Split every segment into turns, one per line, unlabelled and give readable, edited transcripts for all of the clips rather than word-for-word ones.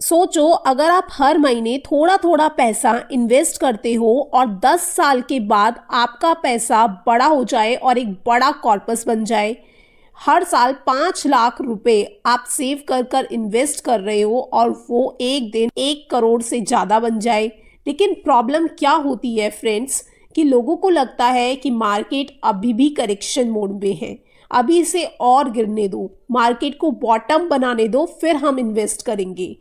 सोचो, अगर आप हर महीने थोड़ा थोड़ा पैसा इन्वेस्ट करते हो और 10 साल के बाद आपका पैसा बड़ा हो जाए और एक बड़ा कॉर्पस बन जाए। हर साल 5 लाख रुपए आप सेव कर कर इन्वेस्ट कर रहे हो और वो एक दिन 1 करोड़ से ज़्यादा बन जाए। लेकिन प्रॉब्लम क्या होती है फ्रेंड्स, कि लोगों को लगता है कि मार्केट अभी भी करेक्शन मोड में है, अभी इसे और गिरने दो, मार्केट को बॉटम बनाने दो, फिर हम इन्वेस्ट करेंगे।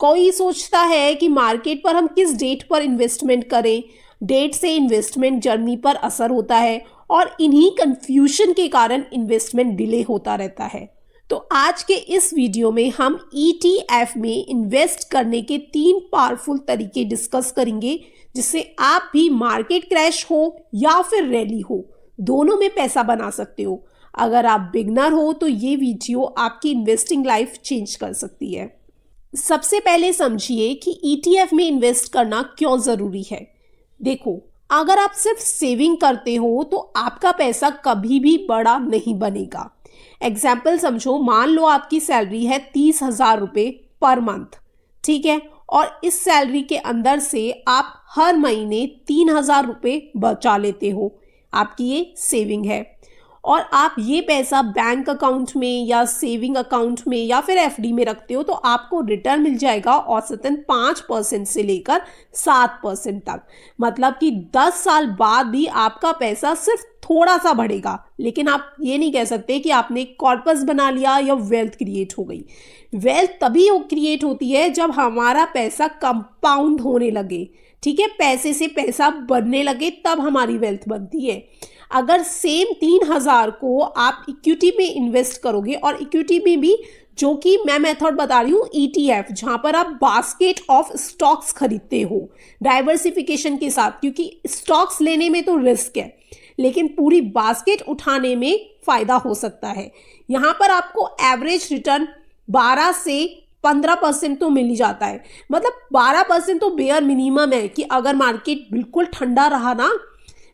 कोई सोचता है कि मार्केट पर हम किस डेट पर इन्वेस्टमेंट करें, डेट से इन्वेस्टमेंट जर्नी पर असर होता है और इन्हीं कंफ्यूजन के कारण इन्वेस्टमेंट डिले होता रहता है। तो आज के इस वीडियो में हम ETF में इन्वेस्ट करने के 3 पावरफुल तरीके डिस्कस करेंगे, जिससे आप भी मार्केट क्रैश हो या फिर रैली हो, दोनों में पैसा बना सकते हो। अगर आप बिगनर हो तो ये वीडियो आपकी इन्वेस्टिंग लाइफ चेंज कर सकती है। सबसे पहले समझिए कि ETF में इन्वेस्ट करना क्यों ज़रूरी है। देखो, अगर आप सिर्फ सेविंग करते हो तो आपका पैसा कभी भी बड़ा नहीं बनेगा। एग्जाम्पल समझो, मान लो आपकी सैलरी है 30,000 रुपये पर मंथ, ठीक है, और इस सैलरी के अंदर से आप हर महीने 3,000 रुपये बचा लेते हो, आपकी ये सेविंग है। और आप ये पैसा बैंक अकाउंट में या सेविंग अकाउंट में या फिर FD में रखते हो तो आपको रिटर्न मिल जाएगा औसतन 5% से लेकर 7% तक। मतलब कि 10 साल बाद भी आपका पैसा सिर्फ थोड़ा सा बढ़ेगा, लेकिन आप ये नहीं कह सकते कि आपने एक कॉर्पस बना लिया या वेल्थ क्रिएट हो गई। वेल्थ तभी क्रिएट होती है जब हमारा पैसा कंपाउंड होने लगे, ठीक है, पैसे से पैसा बढ़ने लगे, तब हमारी वेल्थ बनती है। अगर सेम 3,000 को आप इक्विटी में इन्वेस्ट करोगे, और इक्विटी में भी जो कि मैं मेथड बता रही हूँ ETF, जहां पर आप बास्केट ऑफ स्टॉक्स खरीदते हो डाइवर्सिफिकेशन के साथ, क्योंकि स्टॉक्स लेने में तो रिस्क है लेकिन पूरी बास्केट उठाने में फायदा हो सकता है। यहां पर आपको एवरेज रिटर्न 12 से 15% तो मिल ही जाता है। मतलब 12% तो बेयर मिनिमम है कि अगर मार्केट बिल्कुल ठंडा रहा ना,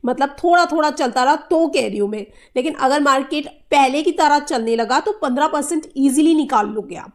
मतलब थोड़ा थोड़ा चलता रहा तो कह रही हूं मैं, लेकिन अगर मार्केट पहले की तरह चलने लगा तो 15% ईजिली निकाल लोगे आप।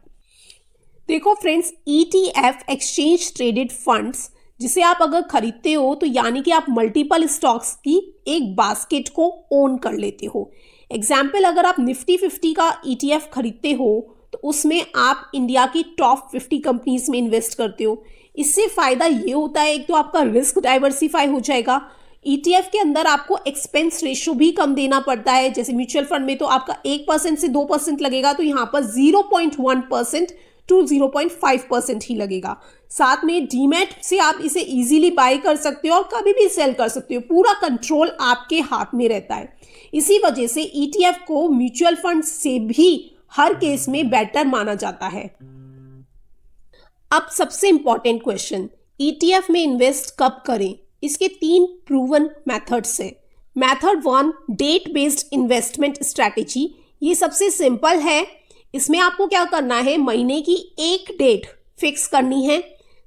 देखो friends, ETF exchange traded funds, जिसे आप अगर खरीदते हो तो यानी कि आप मल्टीपल स्टॉक्स की एक बास्केट को ओन कर लेते हो। एग्जाम्पल, अगर आप निफ्टी 50 का ETF खरीदते हो तो उसमें आप इंडिया की टॉप 50 कंपनीज में इन्वेस्ट करते हो। इससे फायदा ये होता है, एक तो आपका रिस्क डाइवर्सिफाई हो जाएगा। ETF के अंदर आपको एक्सपेंस रेशियो भी कम देना पड़ता है। जैसे म्यूचुअल फंड में तो आपका 1% से 2% लगेगा, तो यहाँ पर 0.1% टू 0.5% ही लगेगा। साथ में डीमैट से आप इसे इजीली बाय कर सकते हो और कभी भी सेल कर सकते हो, पूरा कंट्रोल आपके हाथ में रहता है। इसी वजह से ETF को म्यूचुअल फंड से भी हर केस में बेटर माना जाता है। अब सबसे इंपॉर्टेंट क्वेश्चन, ETF में इन्वेस्ट कब करें? इसके 3 प्रूवन मेथड्स हैं। Method 1, date based investment strategy. ये सबसे सिंपल है। इसमें आपको क्या करना है, महीने की एक डेट फिक्स करनी है,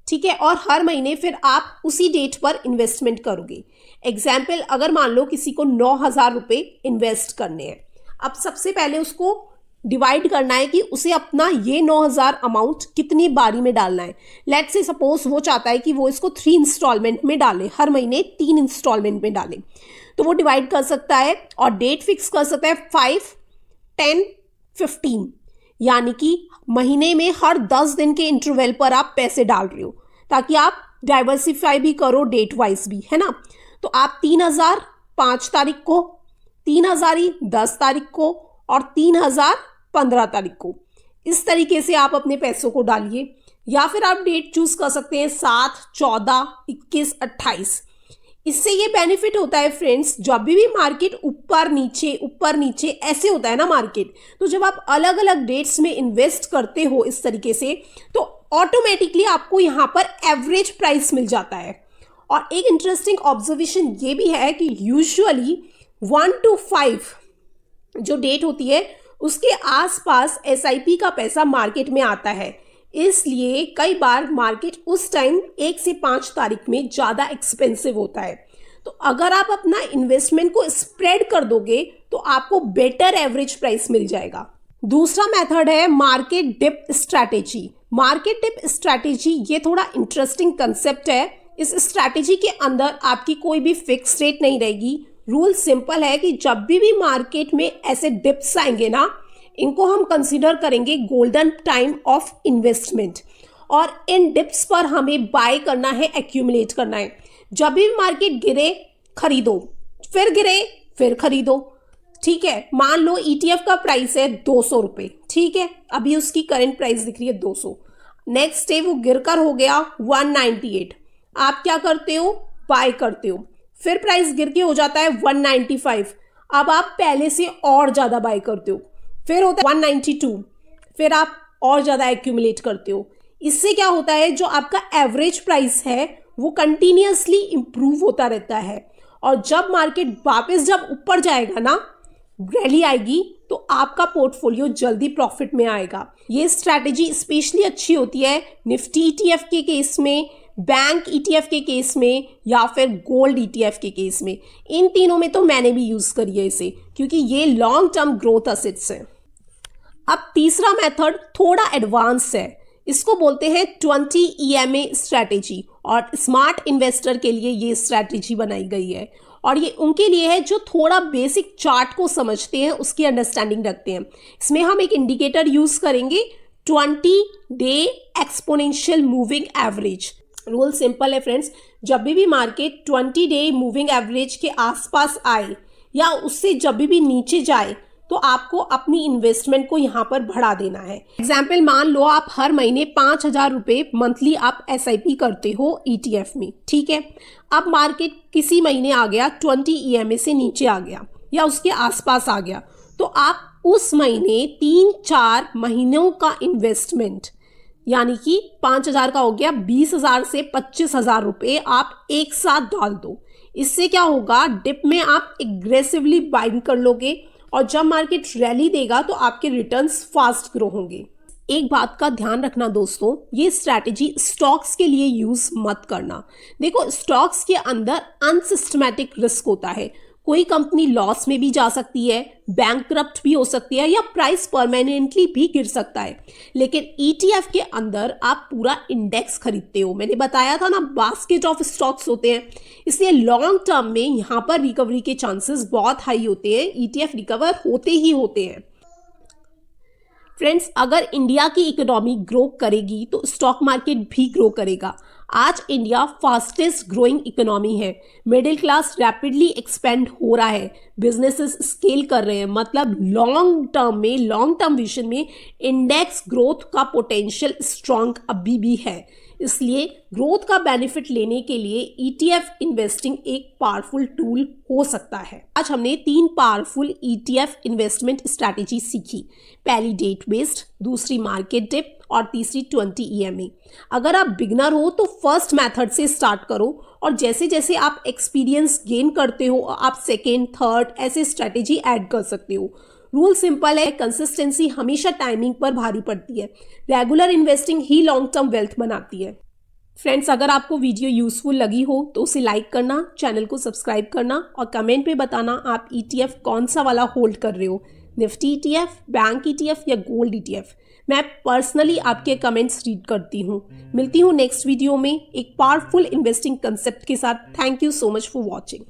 ठीक है, और हर महीने फिर आप उसी डेट पर इन्वेस्टमेंट करोगे। एग्जाम्पल, अगर मान लो किसी को 9,000 रुपये इन्वेस्ट करने हैं, अब सबसे पहले उसको डिवाइड करना है कि उसे अपना ये 9,000 अमाउंट कितनी बारी में डालना है। लेट्स से सपोज वो चाहता है कि वो इसको 3 इंस्टॉलमेंट में डाले, हर महीने 3 इंस्टॉलमेंट में डाले, तो वो डिवाइड कर सकता है और डेट फिक्स कर सकता है 5, 10, 15, यानी कि महीने में हर 10 दिन के इंटरवल पर आप पैसे डाल रहे हो, ताकि आप डाइवर्सिफाई भी करो डेट वाइज भी, है ना। तो आप 3,000 5 तारीख को, 3,000 ही 10 तारीख को और 3,000 15 तारीख को, इस तरीके से आप अपने पैसों को डालिए। या फिर आप डेट चूज कर सकते हैं 7, 14, 21, 28। इससे ये बेनिफिट होता है फ्रेंड्स, जब भी मार्केट ऊपर नीचे ऐसे होता है ना मार्केट, तो जब आप अलग अलग डेट्स में इन्वेस्ट करते हो इस तरीके से, तो ऑटोमेटिकली आपको यहाँ पर एवरेज प्राइस मिल जाता है। और एक इंटरेस्टिंग ऑब्जर्वेशन ये भी है कि यूजुअली 1 to 5 जो डेट होती है उसके आसपास SIP का पैसा मार्केट में आता है। इसलिए कई बार मार्केट उस टाइम 1 से 5 तारीख में ज़्यादा एक्सपेंसिव होता है। तो अगर आप अपना इन्वेस्टमेंट को स्प्रेड कर दोगे तो आपको बेटर एवरेज प्राइस मिल जाएगा। दूसरा मेथड है market dip strategy. Market dip strategy ये थोड़ा इंटरेस्टिंग कंसेप्ट है। इस स्ट्रैटेजी के अंदर आपकी कोई भी फिक्स रेट नहीं रहेगी। रूल सिंपल है कि जब भी मार्केट में ऐसे डिप्स आएंगे ना, इनको हम कंसीडर करेंगे गोल्डन टाइम ऑफ इन्वेस्टमेंट, और इन डिप्स पर हमें बाय करना है, एक्यूमुलेट करना है। जब भी मार्केट गिरे खरीदो, फिर गिरे फिर खरीदो। ठीक है, मान लो ETF का प्राइस है 200 रुपये, ठीक है, अभी उसकी करंट प्राइस दिख रही है 200। नेक्स्ट डे वो गिरकर हो गया 198, आप क्या करते हो, बाय करते हो। फिर प्राइस गिर के हो जाता है 195, अब आप पहले से और ज्यादा बाय करते हो। फिर होता है 192, फिर आप और ज्यादा एक्यूमुलेट करते हो। इससे क्या होता है, जो आपका एवरेज प्राइस है वो कंटिन्यूअसली इंप्रूव होता रहता है, और जब मार्केट वापस जब ऊपर जाएगा ना, रैली आएगी, तो आपका पोर्टफोलियो जल्दी प्रॉफिट में आएगा। ये स्ट्रैटेजी स्पेशली अच्छी होती है निफ्टी ETF के केस में, बैंक ETF के केस में, या फिर गोल्ड ETF के केस में। इन तीनों में तो मैंने भी यूज करी है इसे, क्योंकि ये लॉन्ग टर्म ग्रोथ असेट्स है। अब तीसरा मेथड थोड़ा एडवांस है, इसको बोलते हैं 20 EMA स्ट्रैटेजी, और स्मार्ट इन्वेस्टर के लिए ये स्ट्रैटेजी बनाई गई है, और ये उनके लिए है जो थोड़ा बेसिक चार्ट को समझते हैं, उसकी अंडरस्टैंडिंग रखते हैं। इसमें हम एक इंडिकेटर यूज करेंगे, 20 day exponential moving average. Rule simple है फ्रेंड्स, जब भी मार्केट 20 डे मूविंग एवरेज के आसपास आए या उससे जब भी नीचे जाए, तो आपको अपनी इन्वेस्टमेंट को यहाँ पर बढ़ा देना है। एग्जाम्पल मान लो आप हर महीने 5,000 रुपये मंथली आप SIP करते हो ETF में, ठीक है। अब मार्केट किसी महीने आ गया 20 EMA से नीचे आ गया या उसके आसपास आ गया, तो आप उस महीने 3-4 महीनों का इन्वेस्टमेंट, यानी कि 5,000 का हो गया, 20,000 से 25,000 रुपये आप एक साथ डाल दो। इससे क्या होगा, डिप में आप एग्रेसिवली बाइंग कर लोगे, और जब मार्केट रैली देगा तो आपके रिटर्न्स फास्ट ग्रो होंगे। एक बात का ध्यान रखना दोस्तों, ये स्ट्रैटेजी स्टॉक्स के लिए यूज मत करना। देखो, स्टॉक्स के अंदर अनसिस्टमैटिक रिस्क होता है, कोई कंपनी लॉस में भी जा सकती है, बैंकक्रप्ट भी हो सकती है, या प्राइस परमानेंटली भी गिर सकता है। लेकिन ETF के अंदर आप पूरा इंडेक्स खरीदते हो, मैंने बताया था ना, बास्केट ऑफ स्टॉक्स होते हैं, इसलिए लॉन्ग टर्म में यहाँ पर रिकवरी के चांसेस बहुत हाई होते हैं। ETF रिकवर होते ही होते हैं। फ्रेंड्स, अगर इंडिया की इकोनॉमी ग्रो करेगी तो स्टॉक मार्केट भी ग्रो करेगा। आज इंडिया फास्टेस्ट ग्रोइंग इकोनॉमी है, मिडिल क्लास रैपिडली एक्सपेंड हो रहा है, बिजनेसेस स्केल कर रहे हैं, मतलब लॉन्ग टर्म विजन में इंडेक्स ग्रोथ का पोटेंशियल स्ट्रॉन्ग अभी भी है। इसलिए ग्रोथ का बेनिफिट लेने के लिए ETF इन्वेस्टिंग एक पावरफुल टूल हो सकता है। आज हमने 3 पावरफुल ETF इन्वेस्टमेंट स्ट्रैटेजी सीखी। पहली डेट बेस्ड, दूसरी मार्केट डिप, और तीसरी 20 EMA। अगर आप बिगनर हो तो फर्स्ट मेथड से स्टार्ट करो, और जैसे जैसे आप एक्सपीरियंस गेन करते हो आप सेकेंड, थर्ड ऐसे स्ट्रैटेजी ऐड कर सकते हो। रूल सिंपल है, कंसिस्टेंसी हमेशा टाइमिंग पर भारी पड़ती है, रेगुलर इन्वेस्टिंग ही लॉन्ग टर्म वेल्थ बनाती है। फ्रेंड्स, अगर आपको वीडियो यूजफुल लगी हो तो उसे लाइक करना, चैनल को सब्सक्राइब करना, और कमेंट में बताना आप ETF कौन सा वाला होल्ड कर रहे हो, निफ्टी ETF, बैंक ETF या गोल्ड ETF। मैं पर्सनली आपके कमेंट्स रीड करती हूँ। मिलती हूँ नेक्स्ट वीडियो में एक पावरफुल इन्वेस्टिंग कंसेप्ट के साथ। Thank you so much for watching.